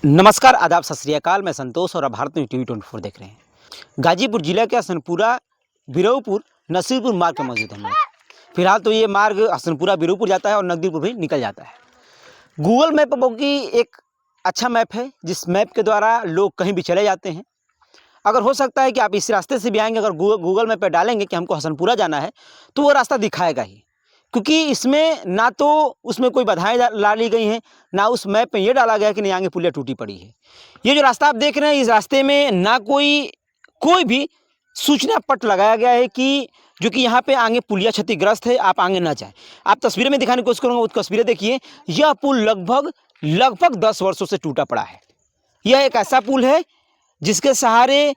नमस्कार, आदाब, सत श्री अकाल। मैं संतोष और आप भारत न्यूज़ टीवी 24 देख रहे हैं। गाजीपुर जिला के हसनपुरा बिरऊपुर नसीरपुर मार्ग पर मौजूद है हम लोग। फिलहाल तो ये मार्ग हसनपुरा बिरऊपुर जाता है और नकदीपुर भी निकल जाता है। गूगल मैप की एक अच्छा मैप है, जिस मैप के द्वारा लोग कहीं भी चले जाते हैं। अगर हो सकता है कि आप इस रास्ते से भी आएंगे, अगर गूगल मैप पर डालेंगे कि हमको हसनपुरा जाना है तो वो रास्ता दिखाएगा ही, क्योंकि इसमें ना तो उसमें कोई बाधाएं डाली गई हैं, ना उस मैप में ये डाला गया कि नहीं आगे पुलिया टूटी पड़ी है। ये जो रास्ता आप देख रहे हैं, इस रास्ते में ना कोई भी सूचना पट लगाया गया है कि जो कि यहाँ पे आगे पुलिया क्षतिग्रस्त है, आप आगे ना जाएं। आप तस्वीरें में दिखाने की कोशिश करूँगा, वो तस्वीरें देखिए। यह पुल लगभग 10 वर्षों से टूटा पड़ा है। यह एक ऐसा पुल है जिसके सहारे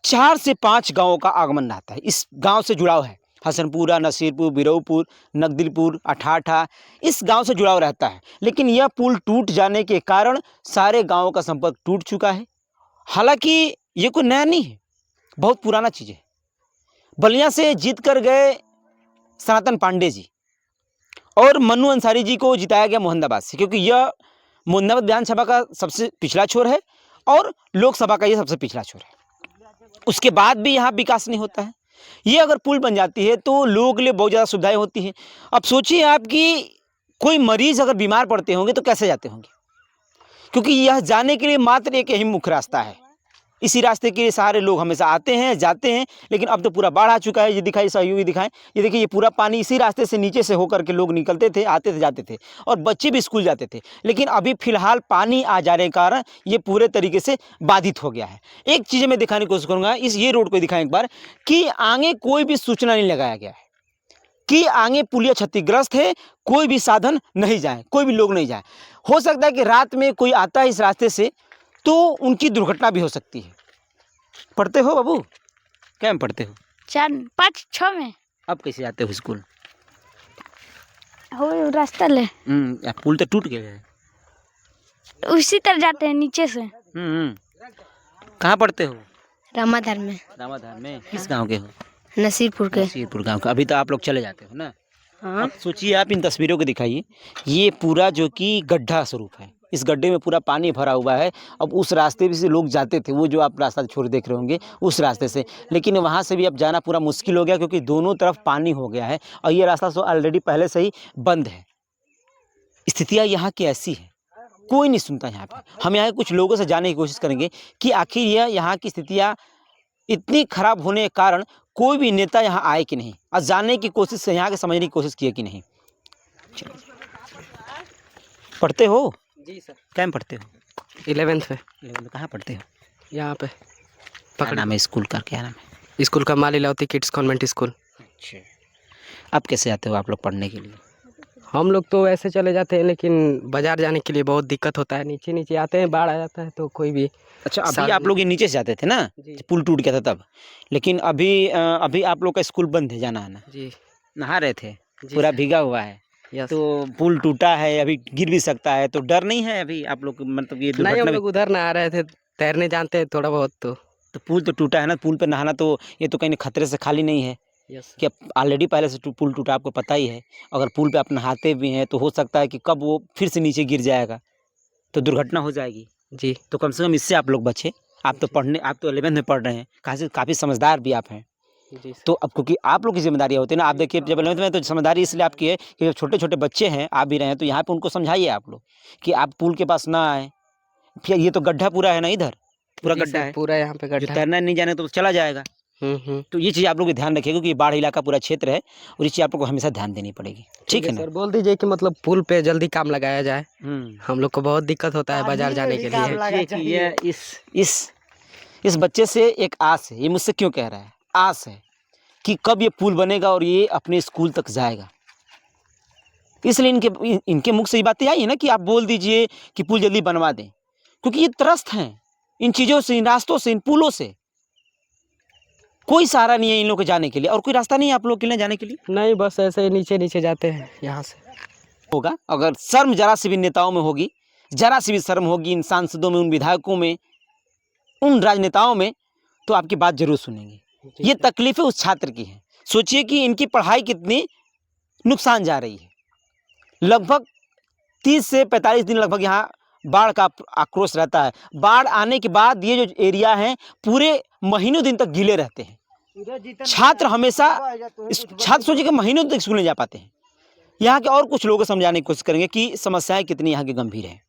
4 से 5 गाँवों का आगमन रहता है। इस गाँव से जुड़ाव है, हसनपुरा, नसीरपुर, बिरऊपुर, नकदीपुर, अठाठा, इस गांव से जुड़ाव रहता है। लेकिन यह पुल टूट जाने के कारण सारे गांवों का संपर्क टूट चुका है। हालांकि ये कोई नया नहीं है, बहुत पुराना चीज़ है। बलिया से जीत कर गए सनातन पांडे जी और मन्नू अंसारी जी को जिताया गया मोहम्मदाबाद से, क्योंकि यह मोहम्मदाबाद विधानसभा का सबसे पिछला छोर है और लोकसभा का यह सबसे पिछला छोर है। उसके बाद भी यहाँ विकास नहीं होता है। ये अगर पुल बन जाती है तो लोगों के लिए बहुत ज़्यादा सुविधाएं होती हैं। अब सोचिए आप कि कोई मरीज़ अगर बीमार पड़ते होंगे तो कैसे जाते होंगे, क्योंकि यह जाने के लिए मात्र एक यही मुख्य रास्ता है। इसी रास्ते के सहारे लोग हमेशा आते हैं, जाते हैं। लेकिन अब तो पूरा बाढ़ आ चुका है। ये दिखाई, सहयोगी दिखाएं, ये देखिए, ये पूरा पानी इसी रास्ते से नीचे से होकर के लोग निकलते थे, आते थे, जाते थे और बच्चे भी स्कूल जाते थे। लेकिन अभी फ़िलहाल पानी आ जाने के कारण ये पूरे तरीके से बाधित हो गया है। एक चीज़ मैं दिखाने की कोशिश करूँगा, ये रोड को दिखाएं एक बार, कि आगे कोई भी सूचना नहीं लगाया गया है कि आगे पुलिया क्षतिग्रस्त है, कोई भी साधन नहीं जाए, कोई भी लोग नहीं जाए। हो सकता है कि रात में कोई आता है इस रास्ते से तो उनकी दुर्घटना भी हो सकती है। पढ़ते हो बाबू? क्या में पढ़ते हो? 4, 5, 6 में। अब कैसे जाते हो स्कूल? हो रास्ता ले पुल तो टूट गया है। उसी तरह जाते हैं नीचे से। कहाँ पढ़ते हो? रामाधार में। रामाधार में? किस गांव के हो? नसीरपुर के। नसीरपुर गांव का। अभी तो आप लोग चले जाते हो ना? हाँ। अब सोचिए, आप इन तस्वीरों को दिखाइए। ये पूरा जो कि गड्ढा स्वरूप है, इस गड्ढे में पूरा पानी भरा हुआ है। अब उस रास्ते भी से लोग जाते थे, वो जो आप रास्ता छोड़ देख रहे होंगे उस रास्ते से, लेकिन वहाँ से भी अब जाना पूरा मुश्किल हो गया, क्योंकि दोनों तरफ पानी हो गया है और ये रास्ता तो ऑलरेडी पहले से ही बंद है। स्थितियाँ यहाँ की ऐसी है, कोई नहीं सुनता यहाँ पे। हम यहाँ कुछ लोगों से जानने की कोशिश करेंगे कि आखिर यह यहाँ की स्थितियाँ इतनी खराब होने के कारण कोई भी नेता यहाँ आए कि नहीं, और जानने की कोशिश, यहाँ के समझने की कोशिश की कि नहीं। पढ़ते हो? जी सर। क्या में पढ़ते हो? 11th में। 11th में। कहाँ पढ़ते हो? यहाँ पे क्या नाम है स्कूल का? क्या नाम है स्कूल का? माँ लीलावती किड्स कॉन्वेंट स्कूल। अच्छा, अब कैसे आते हो आप लोग पढ़ने के लिए? हम लोग तो ऐसे चले जाते हैं, लेकिन बाजार जाने के लिए बहुत दिक्कत होता है। नीचे नीचे आते हैं, बाढ़ आ जाता है तो कोई भी। अच्छा, अभी आप लोग ये नीचे से जाते थे ना, पुल टूट गया था तब, लेकिन अभी आप लोग का स्कूल बंद है, जाना आना? जी। नहा रहे थे, पूरा भीगा हुआ है। यस। तो पुल टूटा है, अभी गिर भी सकता है, तो डर नहीं है अभी आप लोग? मतलब ये नहीं, हम दुर्घटना लोग उधर नहा रहे थे, तैरने जानते हैं थोड़ा बहुत। तो पुल तो टूटा है ना, पुल पे नहाना तो ये तो कहीं खतरे से खाली नहीं है। यस। कि ऑलरेडी पहले से पुल टूटा, आपको पता ही है। अगर पुल पे आप नहाते भी हैं तो हो सकता है कि कब वो फिर से नीचे गिर जाएगा तो दुर्घटना हो जाएगी। जी। तो कम से कम इससे आप लोग बचे। आप तो 11th में पढ़ रहे हैं, काफ़ी समझदार भी आप हैं। जी। तो अब क्योंकि आप लोग की जिम्मेदारी होती है ना, आप देखिए, जब 11th में तो समझदारी इसलिए आपकी है कि जब छोटे छोटे बच्चे हैं, आप भी रहे हैं, तो यहाँ पे उनको समझाइए आप लोग कि आप पुल के पास ना आए। फिर ये तो गड्ढा पूरा है ना, इधर पूरा गड्ढा है, पूरा यहाँ पे जो गड्ढा। तैरना नहीं जाने तो चला जाएगा। तो ये चीज़ आप लोग ध्यान रखिएगा, क्योंकि ये बाढ़ इलाका पूरा क्षेत्र है और ये चीज़ आप लोग को हमेशा ध्यान देनी पड़ेगी। ठीक है ना? सर, बोल दीजिए कि मतलब पुल पे जल्दी काम लगाया जाए। हम लोग को बहुत दिक्कत होता है बाजार जाने के लिए। ये इस बच्चे से एक आस है, ये मुझसे क्यों कह रहा है, आस है कि कब ये पुल बनेगा और ये अपने स्कूल तक जाएगा। इसलिए इनके मुख से ये बातें आई है ना कि आप बोल दीजिए कि पुल जल्दी बनवा दें, क्योंकि ये त्रस्त हैं इन चीज़ों से, इन रास्तों से, इन पुलों से। कोई सहारा नहीं है इन लोगों को जाने के लिए, और कोई रास्ता नहीं है आप लोग के लिए जाने के लिए। नहीं, बस ऐसे ही नीचे नीचे जाते हैं यहाँ से। होगा अगर शर्म जरा सी भी नेताओं में होगी, जरा सी भी शर्म होगी इन सांसदों में, उन विधायकों में, उन राजनेताओं में, तो आपकी बात जरूर सुनेंगे। ये तकलीफें उस छात्र की हैं। सोचिए कि इनकी पढ़ाई कितनी नुकसान जा रही है। लगभग 30 से 45 दिन लगभग यहाँ बाढ़ का आक्रोश रहता है। बाढ़ आने के बाद ये जो एरिया हैं पूरे महीनों दिन तक गीले रहते हैं। छात्र हमेशा छात्र सोचिए कि महीनों तक स्कूल नहीं जा पाते हैं। यहाँ के और कुछ लोगों को समझाने की कोशिश करेंगे कि समस्याएं कितनी यहाँ की गंभीर हैं।